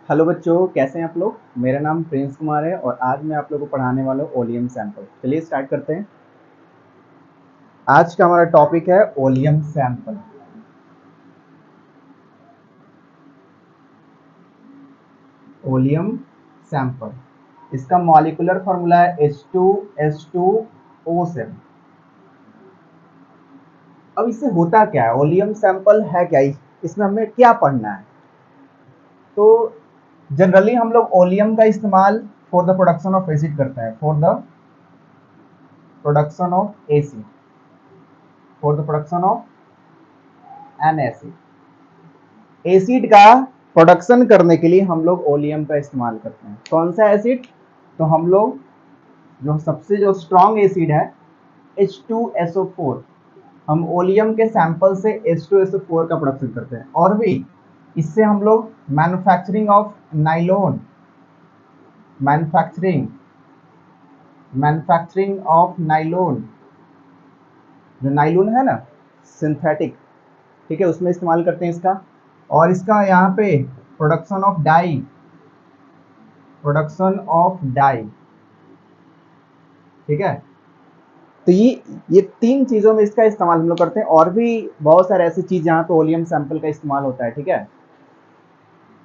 Hello बच्चों, कैसे हैं आप लोग। मेरा नाम प्रिंस कुमार है और आज मैं आप लोगों को पढ़ाने वाला हूँ ओलियम सैंपल। चलिए स्टार्ट करते हैं। आज का हमारा टॉपिक है ओलियम सैंपल। ओलियम सैंपल, इसका मॉलिक्यूलर फार्मूला है H2S2O7। अब इससे होता क्या है, ओलियम सैंपल है क्या, इसमें हमें क्या पढ़ना है। तो जनरली हम लोग ओलियम का इस्तेमाल for the production of acid करते हैं, for the production of acid, for the production of N acid. Acid का प्रोडक्शन करने के लिए हम लोग ओलियम का इस्तेमाल करते हैं। कौन सा एसिड, तो हम लोग जो सबसे जो स्ट्रॉन्ग एसिड है H2SO4, हम ओलियम के सैंपल से H2SO4 का प्रोडक्शन करते हैं। और भी इससे हम लोग manufacturing of nylon, manufacturing manufacturing of nylon, जो नाइलॉन है ना सिंथेटिक, ठीक है, उसमें इस्तेमाल करते हैं इसका। और इसका यहाँ पे production of dye, production of dye, ठीक है। तो ये तीन चीजों में इसका इस्तेमाल हम लोग करते हैं। और भी बहुत सारे ऐसी चीज जहाँ पे ओलियम सैंपल का इस्तेमाल होता है, ठीक है।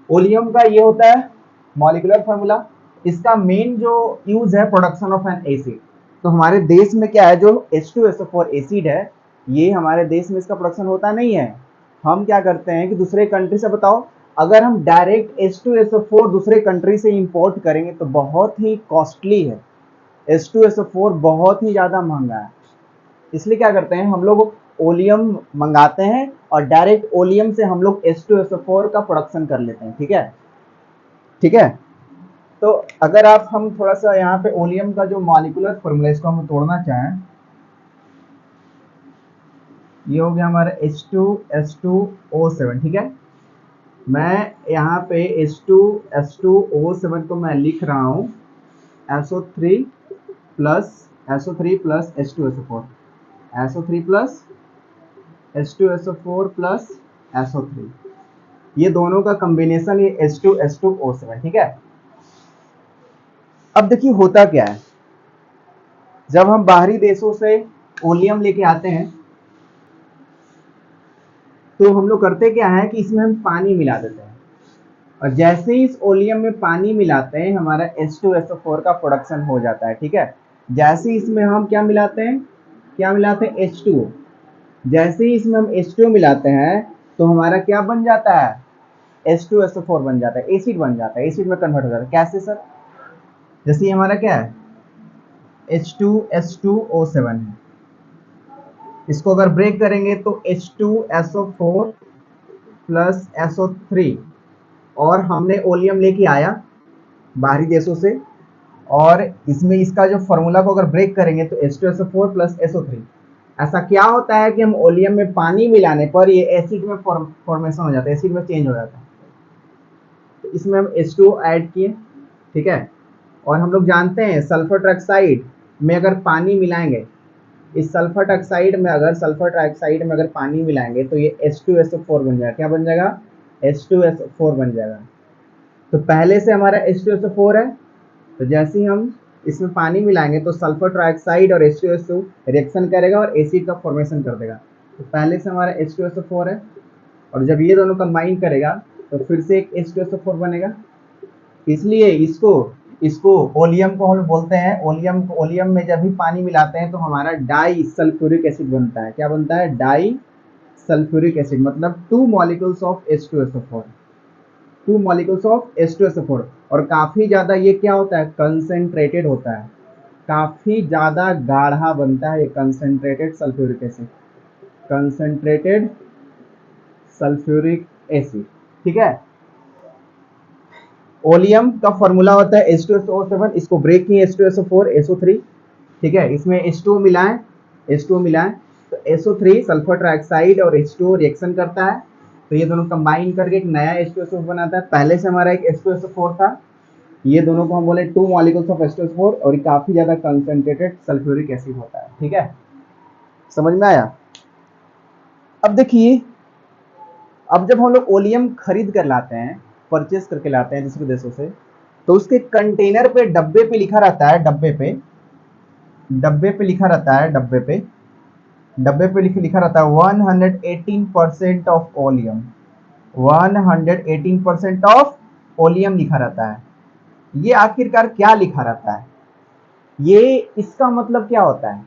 ओलियम का ये होता है मॉलिक्यूलर फार्मूला। इसका मेन जो यूज है प्रोडक्शन ऑफ एन एसिड। तो हमारे देश में क्या है, जो H2SO4 एसिड है, ये हमारे देश में इसका प्रोडक्शन होता नहीं है। हम क्या करते हैं कि दूसरे कंट्री से, बताओ, अगर हम डायरेक्ट H2SO4 दूसरे कंट्री से इंपोर्ट करेंगे तो बहुत ही कॉस्टली है। H2SO4 बहुत ही ज़्यादा महंगा है। इसलिए क्या करते हैं, हम लोग ओलियम मंगाते हैं और डायरेक्ट ओलियम से हम लोग H2SO4 का प्रोडक्शन कर लेते हैं, ठीक है। ठीक है, तो अगर आप हम थोड़ा सा यहाँ पे ओलियम का जो मॉलिक्यूलर फॉर्मूला, इसको हम तोड़ना चाहें, ये हो गया हमारा H2S2O7, ठीक है। मैं यहाँ पे H2S2O7 को मैं लिख रहा हूँ SO3 plus H2SO4, SO3 plus H2SO4 plus SO3, ये दोनों का कॉम्बिनेशन ये H2S2O7, ठीक है। अब देखिए होता क्या है, जब हम बाहरी देशों से ओलियम लेके आते हैं तो हम लोग करते क्या है कि इसमें हम पानी मिला देते हैं। और जैसे ही इस ओलियम में पानी मिलाते हैं हमारा H2SO4 का प्रोडक्शन हो जाता है, ठीक है। जैसे ही इसमें हम क्या मिलाते हैं, H2O। जैसे ही इसमें हम H2O मिलाते हैं तो हमारा क्या बन जाता है, H2SO4 बन जाता है, एसिड बन जाता है, एसिड में कन्वर्ट हो जाता है। कैसे सर, जैसे ये हमारा क्या है H2S2O7 है, इसको अगर ब्रेक करेंगे तो H2SO4 प्लस SO3, और हमने ओलियम लेके आया बाहरी देशों से, और इसमें इसका जो फॉर्मूला को अगर ब्रेक करेंगे तो H2SO4 प्लस SO3। ऐसा क्या होता है कि हम ओलियम में पानी मिलाने पर ये एसिड में फॉर्मेशन हो जाता है, एसिड में चेंज हो जाता है। तो इसमें हम H2O ऐड किए, ठीक है। और हम लोग जानते हैं सल्फर ट्राइऑक्साइड में अगर पानी मिलाएंगे, इस सल्फर ट्राइऑक्साइड में अगर पानी मिलाएंगे तो ये H2SO4 बन जाएगा। क्या बन जाएगा, H2SO4 बन जाएगा। तो पहले से हमारा H2SO4 है, तो जैसे ही हम इसमें पानी मिलाएंगे तो सल्फर ट्राइऑक्साइड और H2SO रिएक्शन करेगा और एसिड का फॉर्मेशन कर देगा। तो पहले से हमारा H2SO4 है, और जब ये दोनों कंबाइन करेगा तो फिर से एक H2SO4 बनेगा। इसलिए इसको इसको ओलियम को हम बोलते हैं, ओलियम में जब भी पानी मिलाते हैं तो हमारा डाई सल्फ्यूरिक एसिड बनता है। क्या बनता है, डाई सल्फ्यूरिक एसिड, मतलब two molecules of H2SO4, two molecules of H2SO4। और काफी ज्यादा ये क्या होता है, कंसेंट्रेटेड होता है, काफी ज्यादा गाढ़ा बनता है ये concentrated sulphuric acid, concentrated sulphuric acid, ठीक है। ओलियम का फॉर्मूला होता है H2SO7, इसको ब्रेक किए H2SO4 SO3, ठीक है। इसमें H2O मिलाएं तो SO3 सल्फर ट्राइऑक्साइड और H2O रिएक्शन करता है, तो ये दोनों कंबाइन करके एक नया H2SO बनाता है। पहले से हमारा एक H2SO4 था, ये दोनों को हम बोले टू मॉलिक्यूल्स ऑफ H2SO4, और ये काफी ज्यादा कंसेंट्रेटेड सल्फ्यूरिक एसिड होता है, ठीक है। समझ में आया। अब देखिए, अब जब हम लोग ओलियम खरीद कर लाते हैं परचेस करके लाते हैं दूसरे देशों से, तो उसके कंटेनर पे, डब्बे पे लिखा रहता है, डब्बे पे लिखा रहता है, डब्बे पे लिखा रहता है 118% ऑफ ओलियम, 118% ऑफ ओलियम लिखा रहता है। ये आखिरकार क्या लिखा रहता है? ये इसका मतलब क्या होता है?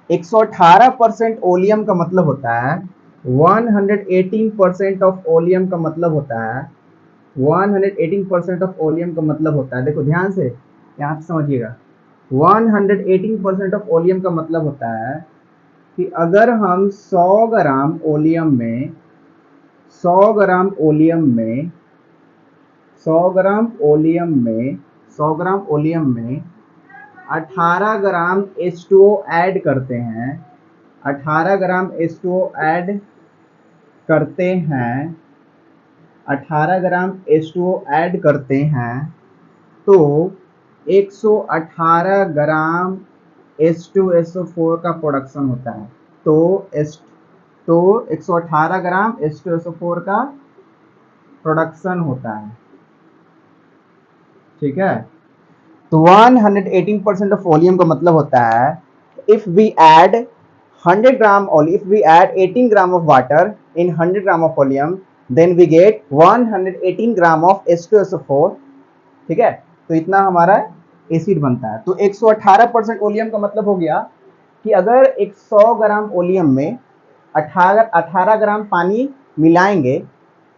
118% ओलियम का मतलब होता है 118% ऑफ ओलियम का मतलब होता है 118% ऑफ ओलियम का मतलब होता है, देखो ध्यान से यहाँ पे समझिएगा, 118% ऑफ ओलियम का मतलब होता है कि अगर हम 100 ग्राम ओलियम में 100 ग्राम ओलियम में 100 ग्राम ओलियम में 100 ग्राम ओलियम में 18 ग्राम H2O ऐड करते हैं, 18 ग्राम H2O ऐड करते हैं, 18 ग्राम H2O ऐड करते हैं, तो 118 ग्राम H2SO4 का प्रोडक्शन होता है। तो 118 ग्राम H2SO4 का प्रोडक्शन होता है, ठीक है। तो 118% ऑफ वॉल्यूम का मतलब होता है if we add 100 gram if we add 18 gram of water in 100 gram of volume, then we get 118 gram of H2SO4, ठीक है। तो इतना हमारा एसिड बनता है। तो 118% ओलियम का मतलब हो गया कि अगर 100 ग्राम ओलियम में 18 ग्राम पानी मिलाएंगे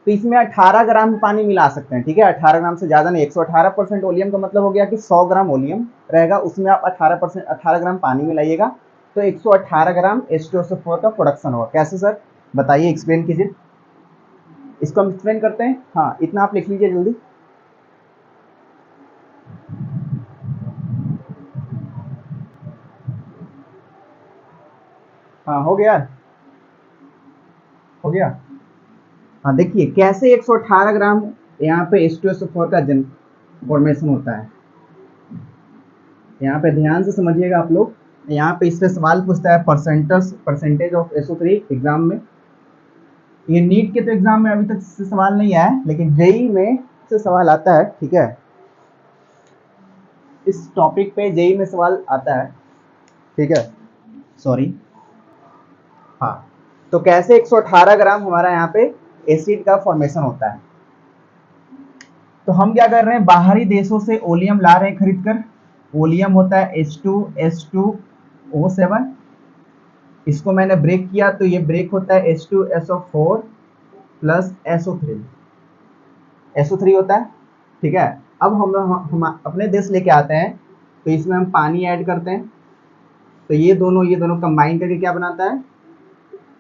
तो इसमें 18 ग्राम पानी मिला सकते हैं, ठीक है। 18 ग्राम से ज्यादा नहीं। 118% ओलियम का मतलब हो गया कि 100 ग्राम ओलियम रहेगा, उसमें आप 18 ग्राम पानी मिलाइएगा तो 118 ग्राम H2SO4 का प्रोडक्शन होगा। कैसे सर, बताइए, एक्सप्लेन कीजिए। इसको हम एक्सप्लेन करते हैं। हाँ, इतना आप लिख लीजिए जल्दी। हाँ, हो गया, हो गया। हाँ, देखिए कैसे 118 ग्राम यहाँ पे H2SO4 का फॉर्मेशन होता है। यहाँ पे ध्यान से समझिएगा आप लोग। यहाँ पे इससे सवाल पूछता है परसेंटेज ऑफ SO3 एग्जाम में। ये नीट के तो एग्जाम में अभी तक इससे सवाल नहीं आया, लेकिन जेई में से सवाल आता है, ठीक है। इस टॉपिक पे जेई में सवाल आता है, ठीक है, सॉरी। हाँ, तो कैसे 118 ग्राम हमारा यहाँ पे एसिड का फॉर्मेशन होता है। तो हम क्या कर रहे हैं, बाहरी देशों से ओलियम ला रहे हैं खरीद कर। ओलियम होता है H2SO7, इसको मैंने ब्रेक किया तो ये ब्रेक होता है H2SO4 प्लस SO3 होता है, ठीक है। अब हम अपने देश लेके आते हैं तो इसमें हम पानी ऐड करते हैं, तो ये दोनों कंबाइन करके क्या बनाता है,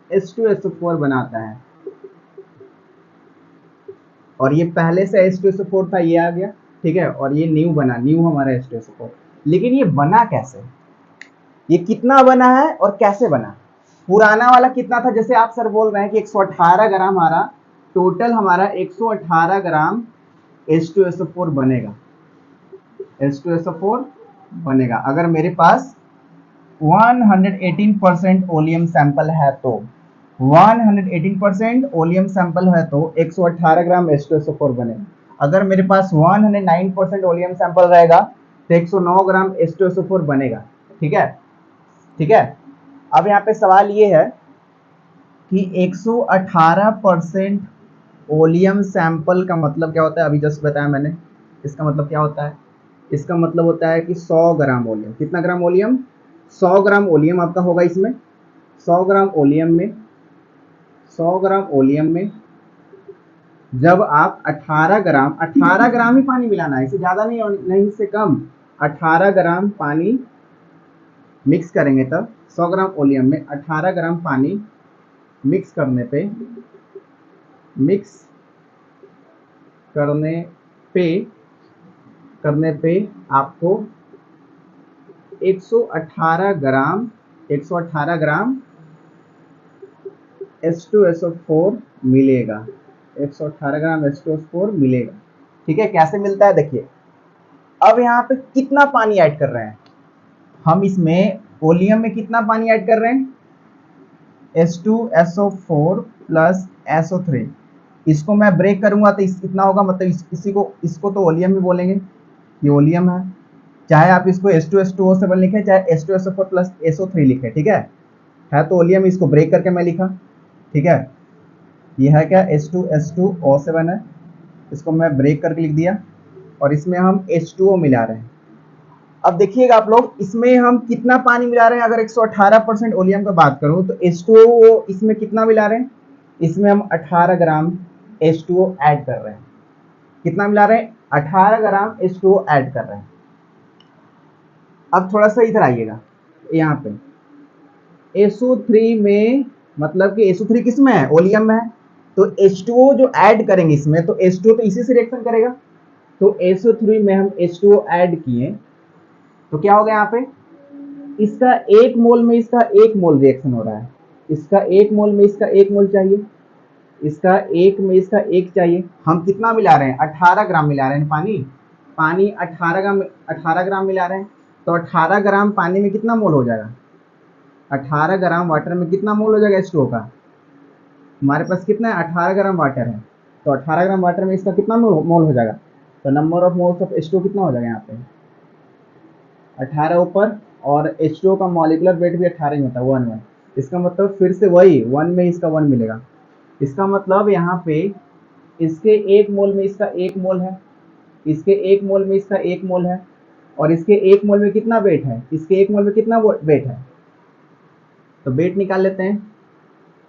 H2SO4 बनाता है। और ये पहले से H2SO4 था, ये आ गया, ठीक है। और ये न्यू बना, न्यू हमारा H2SO4। लेकिन ये बना कैसे, ये कितना बना है और कैसे बना? पुराना वाला कितना था, जैसे आप सर बोल रहे हैं कि 118 ग्राम हमारा टोटल, हमारा 118 ग्राम H2SO4 बनेगा, H2SO4 बनेगा अगर मेरे पास 118% ओलियम सैंपल है तो। 118% ओलियम सैंपल है तो 118 ग्राम H2SO4 बनेगा। अगर मेरे पास 109% ओलियम सैंपल रहेगा तो 109 ग्राम H2SO4 बनेगा, ठीक है, ठीक है। अब यहाँ पे सवाल ये है कि 118% ओलियम सैंपल का मतलब क्या होता है, अभी जस्ट बताया मैंने। इसका मतलब क्या होता है, इसका मतलब होता है कि 100 ग्राम ओलियम, कितना ग्राम ओलियम, 100 ग्राम ओलियम आपका होगा इसमें। 100 ग्राम ओलियम में 100 ग्राम ओलियम में जब आप 18 ग्राम ही पानी मिलाना है, इससे ज़्यादा नहीं, नहीं इससे कम। 18 ग्राम पानी मिक्स करेंगे तब 100 ग्राम ओलियम में 18 ग्राम पानी मिक्स करने पे करने पे आपको 118 ग्राम H2SO4 मिलेगा, 118 ग्राम H2SO4 मिलेगा, ठीक है। कैसे मिलता है देखिए। अब यहाँ पे कितना पानी ऐड कर रहे हैं हम, इसमें ओलियम में कितना पानी ऐड कर रहे हैं, H2SO4 प्लस SO3, इसको मैं ब्रेक करूंगा तो इतना होगा, मतलब इसको तो ओलियम ही बोलेंगे, ये ओलियम है। चाहे आप इसको H2SO7 लिखें, चाहे H2SO4 प्लस SO3 लिखें, ठीक है तो ओलियम। इसको ब्रेक करके मैं लिखा, ठीक है। ये है क्या, H2SO7 है, इसको मैं ब्रेक करके लिख दिया, और इसमें हम H2O मिला रहे हैं। अब देखिएगा आप लोग, इसमें हम कितना पानी मिला रहे हैं। अगर 118% ओलियम का बात करूं तो H2O इसमें कितना मिला रहे हैं, इसमें हम 18 ग्राम H2O ऐड कर रहे हैं। कितना मिला रहे हैं, 18 ग्राम H2O ऐड कर रहे हैं। अब थोड़ा सा इधर आइएगा, यहाँ पे SO3 में, मतलब कि SO3 किस में है, ओलियम में है। तो H2O जो ऐड करेंगे इसमें, तो H2O तो इसी से रिएक्शन करेगा। तो SO3 में हम H2O ऐड किए, तो क्या हो गया यहाँ पे, इसका 1 मोल में इसका 1 मोल रिएक्शन हो रहा है। इसका 1 मोल में इसका 1 मोल चाहिए, इसका 1 में इसका 1 चाहिए। हम कितना मिला रहे हैं, 18 ग्राम मिला रहे हैं पानी 18 ग्राम मिला रहे हैं। तो 18 ग्राम पानी में कितना मोल हो जाएगा, 18 ग्राम वाटर में कितना मोल हो जाएगा H2O का। हमारे पास कितना है, 18 ग्राम वाटर है, तो 18 ग्राम वाटर में इसका कितना मोल हो जाएगा। तो number of moles of H2O कितना हो जाएगा यहाँ पे, 18 ऊपर, और H2O का मॉलिक्यूलर वेट भी 18 ही होता है, 1 इसका मतलब फिर से वही 1 में इसका 1 मिलेगा। इसका मतलब यहाँ पे इसके 1 मोल में इसका 1 मोल है, इसके 1 मोल में इसका 1 मोल है, और इसके 1 मोल में कितना वेट है, इसके 1 मोल में कितना वेट है। तो वेट निकाल लेते हैं।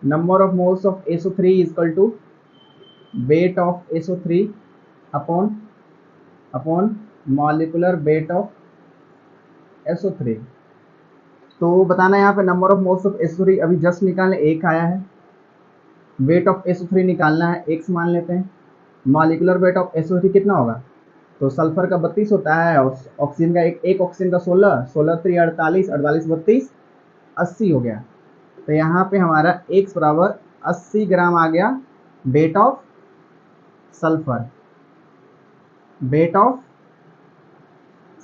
Number of moles of SO3 is equal to weight of SO3 upon molecular weight of SO3। तो बताना यहाँ पे number of moles of SO3 अभी जस्ट निकालने, 1 आया है। वेट ऑफ SO3 निकालना है, x मान लेते हैं। मॉलिक्यूलर वेट ऑफ SO3 कितना होगा, तो सल्फर का 32 होता है, और ऑक्सीजन का एक ऑक्सीजन का 16, 16 3 48, 48 32 80 हो गया। तो यहाँ पे हमारा x बराबर 80 ग्राम आ गया weight of sulphur, weight of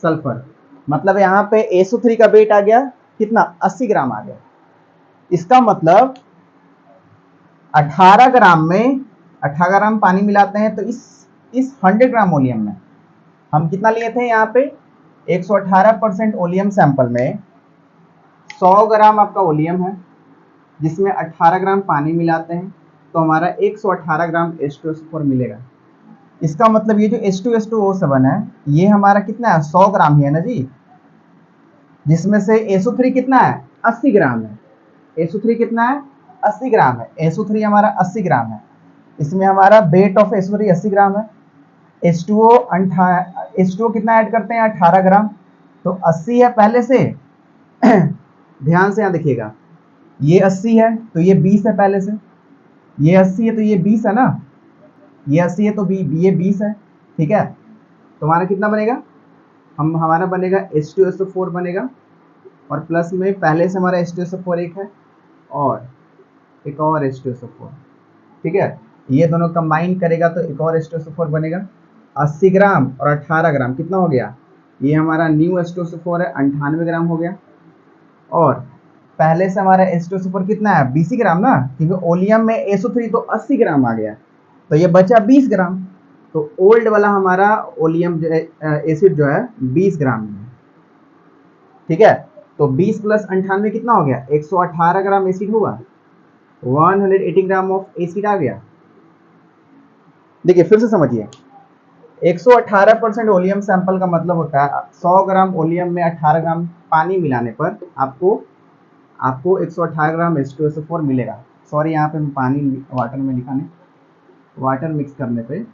sulphur. मतलब यहाँ पे SO3 का वेट आ गया कितना, 80 ग्राम आ गया। इसका मतलब 18 ग्राम में 18 ग्राम पानी मिलाते हैं, तो इस 100 ग्राम ओलियम में हम कितना लिए थे, यहाँ पे 118% ओलियम सैंपल में 100 ग्राम आपका ओलियम है, जिसमें 18 ग्राम पानी मिलाते हैं, तो हमारा 118 ग्राम H2SO4 मिलेगा। इसका मतलब ये जो H2SO7 है, ये हमारा कितना है, 100 ग्राम ही है ना जी, जिसमें से SO3 कितना है, 80 ग्राम है। SO3 कितना है, 80 ग्राम है। SO3 हमारा 80 ग्राम है, इसमें हमारा वेट ऑफ SO3 80 ग्राम है। H2O कितना ऐड करते हैं, 18 ग्राम, तो 80 है पहले से ध्यान से यहाँ देखिएगा, ये 80 है तो ये 20 है पहले से, ये 80 है तो ये 20 है ना, ये 80 है तो ये 20 है, ठीक है। तो हमारा कितना बनेगा, हमारा बनेगा H2SO4 बनेगा, और प्लस में पहले से हमारा H2SO4 एक है, और एक और H2SO4, ठीक है। ये दोनों कंबाइन करेगा तो एक और H2SO4 बनेगा। 80 ग्राम और 18 ग्राम कितना हो गया, ये हमारा न्यू H2SO4 है, 98 ग्राम हो गया। और पहले से हमारा H2SO4 कितना है, 20 ग्राम ना, क्योंकि ओलियम में SO3 तो 80 ग्राम आ गया, तो ये बचा 20 ग्राम। तो ओल्ड वाला हमारा ओलियम जो है, एसिड जो है 20 ग्राम है, ठीक है। तो 20 प्लस 98 कितना हो गया, 118 ग्राम एसिड हुआ, 180 ग्राम ऑफ एसिड आ गया। देखिए फिर से समझिए, 118% ओलियम सैंपल का मतलब होता है 100 ग्राम ओलियम में 18 ग्राम पानी मिलाने पर आपको 118 ग्राम H2SO4 मिलेगा। सॉरी, यहाँ पे मैं पानी वाटर में लिखा नहीं, वाटर मिक्स करने पे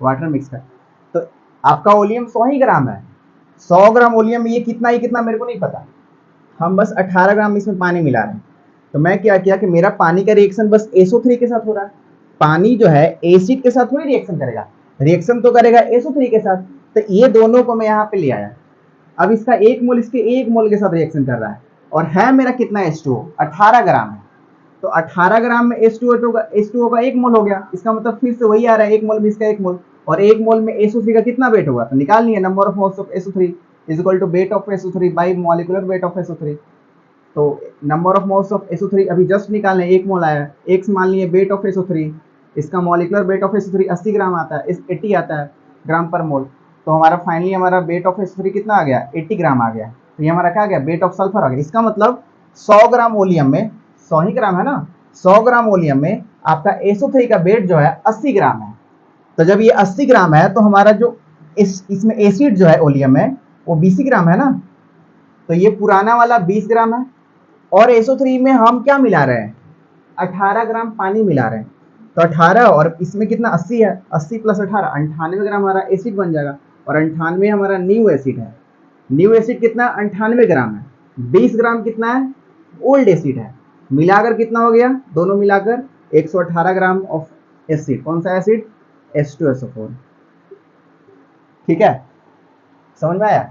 वाटर मिक्स कर, तो आपका ओलियम 100 ही ग्राम है। 100 ग्राम ओलियम में ये कितना मेरे को नहीं पता, हम बस 18 ग्राम इसमें पानी मिला रहे हैं। तो मैं क्या किया कि मेरा पानी का रिएक्शन बस SO3 के साथ हो रहा है। पानी जो है एसिड के साथ थोड़ी रिएक्शन करेगा, रिएक्शन तो करेगा SO3 के साथ। तो ये दोनों को मैं यहाँ पे ले आया। अब इसका 1 मोल इसके 1 मोल के साथ रिएक्शन कर रहा है, और है मेरा कितना H2O, 18 ग्राम है। तो 18 ग्राम में H2O का 1 मोल हो गया। इसका मतलब फिर से वही आ रहा है, 1 मोल में इसका 1 मोल, और 1 मोल में SO3 का कितना वेट होगा, तो निकालनी है number of moles of SO3 is equal to weight of SO3 by molecular weight of SO3। तो number of moles of SO3 अभी जस्ट निकालने, 1 मोल आया, x मान लिए वेट ऑफ SO3, इसका मॉलिक्यूलर वेट ऑफ SO3 80 ग्राम आता है, 80 आता है ग्राम पर मोल। तो हमारा फाइनली हमारा वेट ऑफ SO3 कितना आ गया, 80 ग्राम आ गया। तो ये हमारा क्या आ गया, वेट ऑफ सल्फर आ गया। इसका मतलब 100 ग्राम ओलियम में, 100 ही ग्राम है ना, 100 ग्राम ओलियम में आपका SO3 का वेट जो है 80 ग्राम है। तो जब ये 80 ग्राम है तो हमारा जो इसमें एसिड जो है ओलियम में वो 20 ग्राम है ना, तो ये पुराना वाला 20 ग्राम है। और SO3 में हम क्या मिला रहे हैं, 18 ग्राम पानी मिला रहे हैं। तो 18 और इसमें कितना 80 है, 80 प्लस 18 98 ग्राम हमारा एसिड बन जाएगा। और 98 हमारा न्यू एसिड है। न्यू एसिड कितना 98 ग्राम है। 20 ग्राम कितना है, ओल्ड एसिड है। मिलाकर कितना हो गया, दोनों मिलाकर 118 ग्राम ऑफ एसिड। कौन सा एसिड, H2SO4। ठीक है, समझ में आया।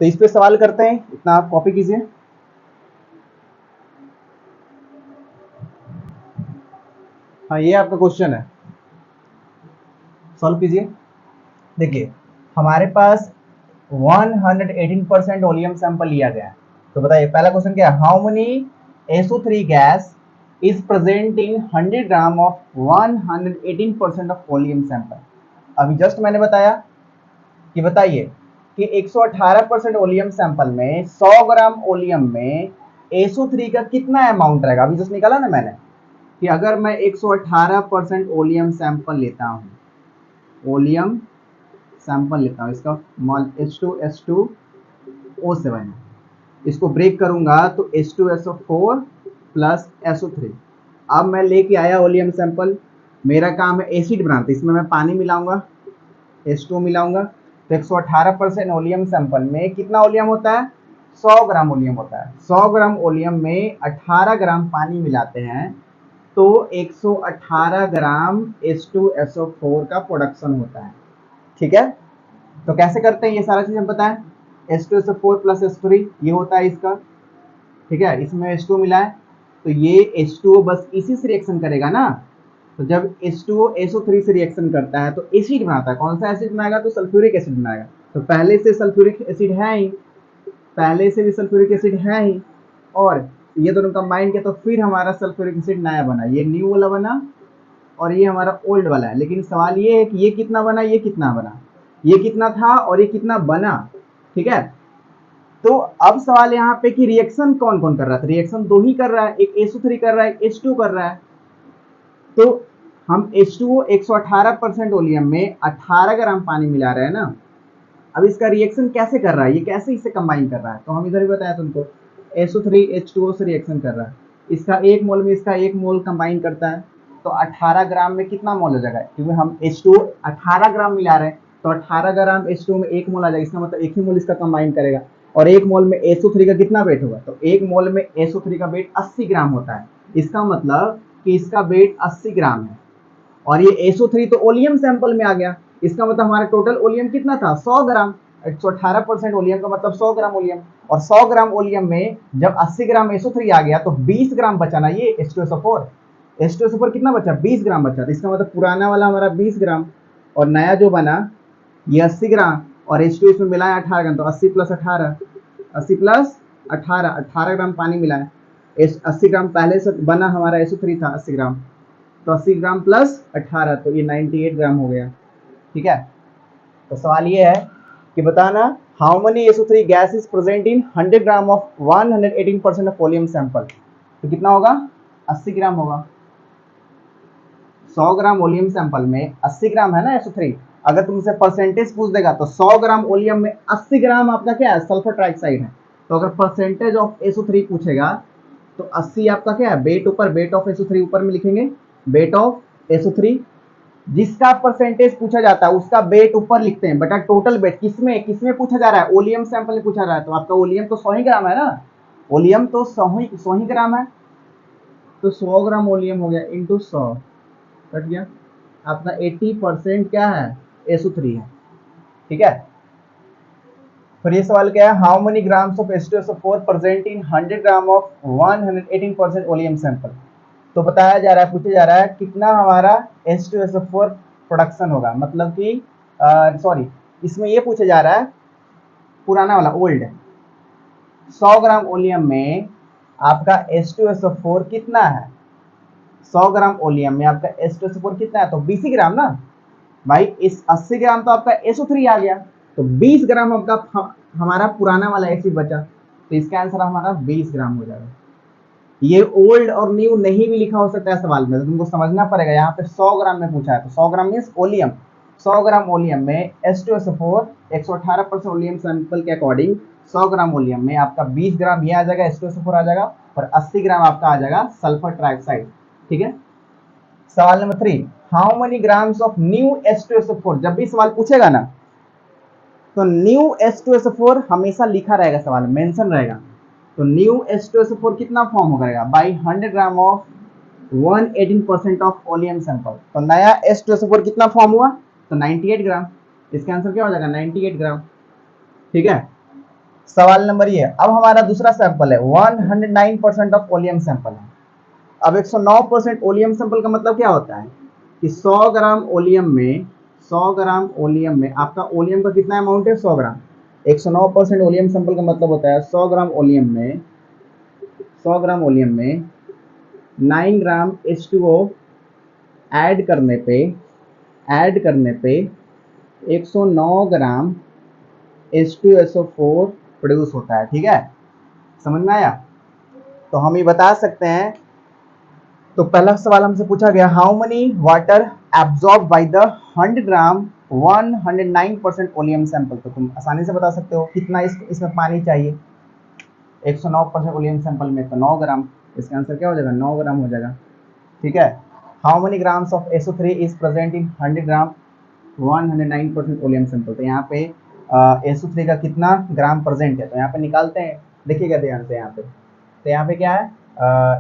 तो इस पे सवाल करते हैं, इतना आप कॉपी कीजिए। हाँ ये आपका क्वेश्चन है, सॉल्व कीजिए। देखिए हमारे पास 118% ओलियम सैंपल लिया गया है। तो बताइए पहला क्वेश्चन क्या है, how many SO3 gas is present in 100 gram of 118% of oleum sample. अभी जस्ट मैंने बताया कि बताइए कि 118% ओलियम सैंपल में 100 ग्राम ओलियम में SO3 का कितना अमाउंट रहेगा। अभी जस्ट निकाला ना मैंने कि अगर मैं 118% ओलियम सैंपल लेता हूँ, ओलियम सैंपल लेता हूँ, इसका मॉल H2S2O7 है, इसको ब्रेक करूंगा तो H2SO4 प्लस SO3। अब मैं लेके आया ओलियम सैंपल, मेरा काम है एसिड बनाना, इसमें मैं पानी मिलाऊंगा, H2O मिलाऊंगा। तो 118% ओलियम सैंपल में कितना ओलियम होता है, 100 ग्राम ओलियम होता है। 100 ग्राम ओलियम में 18 ग्राम पानी मिलाते हैं तो 118 ग्राम H2SO4 का प्रोडक्शन होता है। ठीक है, तो कैसे करते हैं ये सारा चीज हम बताएं। H2SO4 प्लस H3 ये होता है इसका, ठीक है, इसमें H2O मिला है तो ये H2O बस इसी से रिएक्शन करेगा ना। तो जब H2O SO3 से रिएक्शन करता है तो एसिड बनाता है। कौन सा एसिड बनाएगा, तो सल्फ्यूरिक एसिड बनाएगा। तो पहले से सल्फ्यूरिक एसिड है ही, पहले से भी सल्फ्यूरिक एसिड है ही, और ये दोनों कंबाइन किया तो फिर हमारा सल्फ्यूरिक एसिड नया बना, ये न्यू वाला बना और ये हमारा ओल्ड वाला है। लेकिन सवाल ये है कि ये कितना बना, ये कितना बना, ये कितना था और ये कितना बना। ठीक है, तो अब सवाल यहाँ पे कि रिएक्शन कौन कौन कर रहा था। रिएक्शन दो ही कर रहा है, एक SO3 कर रहा है, एक H2 कर रहा है। तो हम H2O 118% ओलियम में 18 ग्राम पानी मिला रहे हैं ना। अब इसका रिएक्शन कैसे कर रहा है, ये कैसे इसे कंबाइन कर रहा है, तो हम इधर भी बताया तुमको, SO3 H2O से रिएक्शन कर रहा है। इसका एक मोल में इसका एक मोल कंबाइन करता है तो 18 ग्राम में कितना मोल हो जाएगा, क्योंकि हम H2O 18 ग्राम मिला रहे हैं तो 18 ग्राम H2O में एक मोल आ जाएगा। इसका मतलब एक ही मोल इसका कंबाइन करेगा। और एक मोल में SO3 का कितना वेट होगा, तो एक मोल में SO3 का वेट 80 ग्राम होता है। इसका मतलब कि इसका वेट 80 ग्राम है। और ये SO3 तो ओलियम सैंपल में आ गया। इसका मतलब हमारा टोटल ओलियम कितना था, 100 ग्राम। 118% ओलियम का मतलब 100 ग्राम ओलियम। और 100 ग्राम ओलियम में जब 80 ग्राम SO3 आ गया तो 20 ग्राम बचा ना ये H2SO4। H2SO4 कितना बचा, 20 ग्राम बचा। तो इसका मतलब पुराना वाला हमारा 20 ग्राम और नया जो बना ये 80 ग्राम और H2 इसमें मिला है 18 ग्राम। तो 80 प्लस 18, 80 प्लस 18, 18 ग्राम पानी मिला है। 80 ग्राम पहले से बना हमारा SO3 था 80 ग्राम, तो 80 ग्राम प्लस 18 तो ये 98 ग्राम हो गया। ठीक है, तो सवाल ये है कि बताना how many SO3 gas is present in 100 gram of 118% of volume sample. तो कितना होगा, 80 ग्राम होगा। 100 ग्राम ओलियम सैंपल में 80 ग्राम है ना SO3। अगर तुमसे परसेंटेज पूछ देगा तो 100 ग्राम ओलियम में 80 ग्राम आपका क्या है, सल्फर ट्राइऑक्साइड है। तो अगर परसेंटेज ऑफ SO3 पूछेगा तो 80 आपका क्या है, वेट ऊपर, वेट ऑफ SO3 ऊपर में लिखेंगे, वेट ऑफ SO3। जिसका परसेंटेज पूछा जाता है उसका वेट ऊपर लिखते हैं बटा टोटल वेट। किसमें किसमें पूछा जा रहा है, ओलियम सैंपल में पूछा जा रहा है। तो आपका ओलियम तो 100 ही ग्राम है ना, ओलियम तो 100 ही ग्राम है। तो 100 ग्राम ओलियम हो गया इंटू 100, कट गया। अपना 80% क्या है, SO3 है। ठीक है, फिर ये सवाल क्या है, how many grams of H2SO4 present in 100 gram of 118% oleum sample. तो बताया जा रहा है, पूछा जा रहा है कितना हमारा H2SO4 प्रोडक्शन होगा। मतलब कि सॉरी, इसमें ये पूछा जा रहा है पुराना वाला ओल्ड, 100 ग्राम ओलियम में आपका H2SO4 कितना है। 100 ग्राम ओलियम में आपका H2SO4 कितना है, तो 20 ग्राम ना भाई। इस 80 ग्राम तो आपका SO3 आ गया, तो 20 ग्राम आपका हमारा पुराना वाला एसिड बचा, तो इसका आंसर हमारा 20 ग्राम हो जाएगा। ये ओल्ड और न्यू नहीं भी लिखा हो सकता है सवाल में, तो तुमको समझना पड़ेगा। यहाँ पे 100 ग्राम में पूछा है, तो 100 gram means oleum. 100 gram oleum में H2SO4 118% ओलियम सैंपल के अकॉर्डिंग 100 ग्राम ओलियम में आपका 20 ग्राम ये आ जाएगा, H2SO4 आ जाएगा, और 80 ग्राम आपका आ जाएगा सल्फर ट्राइऑक्साइड। ठीक है। सवाल number 3, how many grams of new H2SO4, जब भी सवाल पूछेगा ना तो न्यू H2SO4 हमेशा लिखा रहेगा, सवाल मेंशन रहेगा। तो न्यू H2SO4 कितना फॉर्म हो करेगा by 100 gram of 118% of oleum sample. तो नया H2SO4 कितना फॉर्म हुआ, तो 98 ग्राम। इसका आंसर क्या हो जाएगा, 98 ग्राम। ठीक है। सवाल नंबर ये, अब हमारा दूसरा सैंपल है 109% ऑफ ओलियम सैंपल है। अब 109% ओलियम सैंपल का मतलब क्या होता है कि 100 ग्राम ओलियम में, 100 ग्राम ओलियम में आपका ओलियम का कितना अमाउंट है, 100 ग्राम। 109% ओलियम सैंपल का मतलब होता है 100 ग्राम ओलियम में, 100 ग्राम ओलियम में 9 ग्राम H2O ऐड करने पे 109 ग्राम H2SO4 प्रोड्यूस होता है। ठीक है, समझ में आया। तो हम ये बता सकते हैं, तो पहला सवाल हमसे पूछा गया, how many water absorb by the 100 gram 109% oleum sample. तो तुम आसानी से बता सकते हो कितना इसमें पानी चाहिए। 109% ओलियम सैंपल में तो 9 ग्राम, इसका आंसर क्या हो जाएगा, 9 ग्राम हो जाएगा। ठीक है। How many grams of SO3 is present in 100 gram 109% oleum sample. तो यहाँ पे SO3 का कितना ग्राम प्रेजेंट है, तो यहाँ पे निकालते हैं, देखिएगा ध्यान से। यहाँ पे तो यहाँ पे क्या है,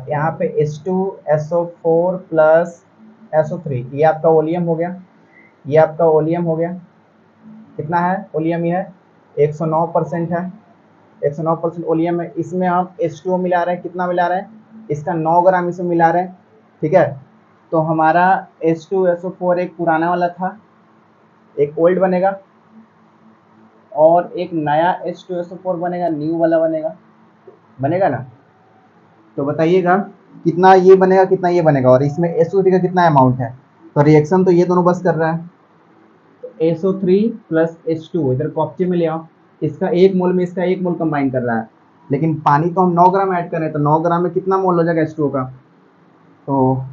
यहाँ पे H2SO4 प्लस SO3, ये आपका ओलियम हो गया, ये आपका ओलियम हो गया। कितना है ओलियम, ये है 109% है, 109% ओलियम है। इसमें हम H2O मिला रहे हैं, कितना मिला रहे हैं, इसका 9 ग्राम इसमें मिला रहे हैं। ठीक है। तो हमारा H2SO4 एक पुराना वाला था, एक ओल्ड बनेगा, और एक नया H2SO4 बनेगा, न्यू वाला बनेगा ना। तो बताइएगा कितना ये बनेगा, कितना ये बनेगा, और इसमें SO3 का कितना अमाउंट है। तो रिएक्शन तो ये दोनों बस कर रहा है, SO3 प्लस H2 इधर कॉप्चे में ले आओ, इसका 1 मोल में इसका 1 मोल कंबाइन कर रहा है, लेकिन पानी तो हम 9 ग्राम ऐड कर रहे हैं, तो 9 ग्राम में कितना मोल हो जाएगा H2O का, तो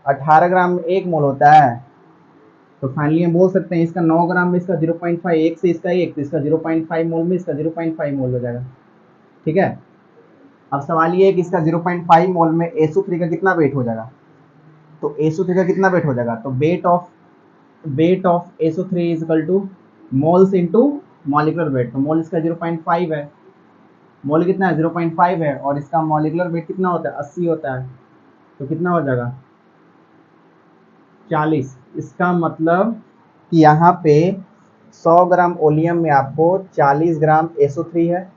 18 ग्राम में 1 मोल होता है। तो फाइनली हम बोल सकते हैं इसका 9 ग्राम में इसका 0.5, एक से इसका 1, तो इसका 0.5 मोल में इसका 0.5 मोल हो जाएगा। ठीक है। अब सवाल ये है कि इसका 0.5 मोल में SO3 का कितना वेट हो जाएगा। तो SO3 का कितना वेट हो जाएगा, तो wait of SO3 is equal two moles into molecular weight. तो मोल इसका 0.5 है, मोल कितना है 0.5 है, और इसका मॉलिक्यूलर वेट कितना होता है 80 होता है, तो कितना हो जाएगा 40। इसका मतलब कि यहाँ पे 100 ग्राम ओलियम में आपको 40 ग्राम SO3 है,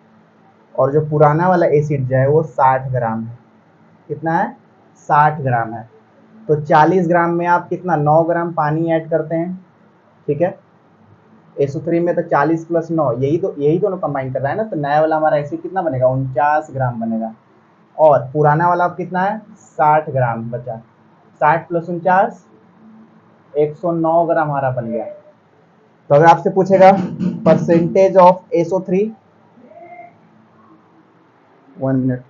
और जो पुराना वाला एसिड जो है वो 60 ग्राम है। कितना है, 60 ग्राम है। तो 40 ग्राम में आप कितना 9 ग्राम पानी ऐड करते हैं। ठीक है। SO3 में तो 40 प्लस 9, यही दोनों कंबाइन कर रहा है ना, तो नया वाला हमारा एसिड कितना बनेगा 49 ग्राम बनेगा, और पुराना वाला अब कितना है 60 ग्राम बचा। 60 प्लस 49 109 ग्राम हमारा बन गया। तो अगर आपसे पूछेगा परसेंटेज ऑफ SO3, 1 मिनट,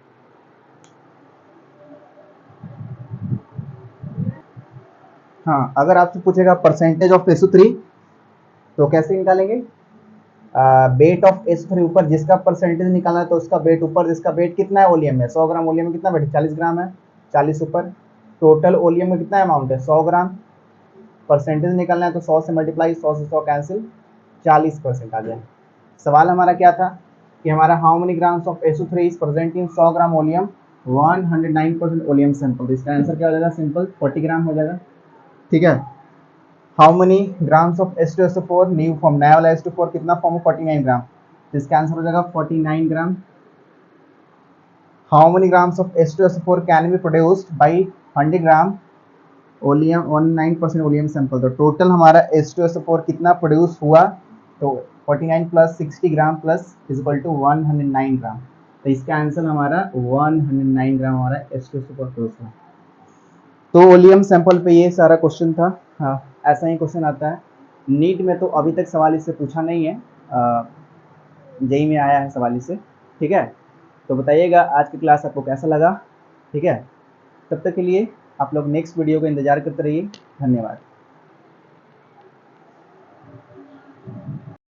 हाँ, अगर आपसे पूछेगा परसेंटेज ऑफ SO3 तो कैसे निकालेंगे, वेट ऑफ SO3 ऊपर जिसका परसेंटेज निकालना है, तो उसका वेट ऊपर, जिसका वेट कितना है ओलियम में, 100 ग्राम ओलियम में कितना वेट 40 ग्राम है, 40 ऊपर, टोटल ओलियम में कितना अमाउंट है 100 ग्राम, परसेंटेज निकालना है तो 100 से मल्टीप्लाई, 100 से 100 कैंसिल, 40% आ जाए। सवाल हमारा क्या था कि हमारा how many grams of SO3 is present in 100 gram oleum 109% oleum sample. इसका आंसर क्या हो जाएगा, सिंपल 40 ग्राम हो जाएगा। ठीक है। How many grams of H2SO4 new form, नया वाला H2 कितना फॉर्म है 49 ग्राम, तो इसका आंसर हो जाएगा 49 gram. How many grams of H2SO4 can be produced by 100 gram oleum 19% oleum sample. तो टोटल हमारा H2SO4 कितना प्रोड्यूस हुआ, तो 49 plus 60 gram plus is equal to 109 gram. तो इसका आंसर हमारा 109 ग्राम हमारा H2SO4 प्रोड्यूस हुआ। तो ओलियम सैंपल पे ये सारा क्वेश्चन था। हाँ, ऐसा ही क्वेश्चन आता है नीट में, तो अभी तक सवाल इससे पूछा नहीं है, जेई में आया है सवाल इससे। ठीक है, तो बताइएगा आज की क्लास आपको कैसा लगा। ठीक है, तब तक के लिए आप लोग नेक्स्ट वीडियो का इंतजार करते रहिए। धन्यवाद।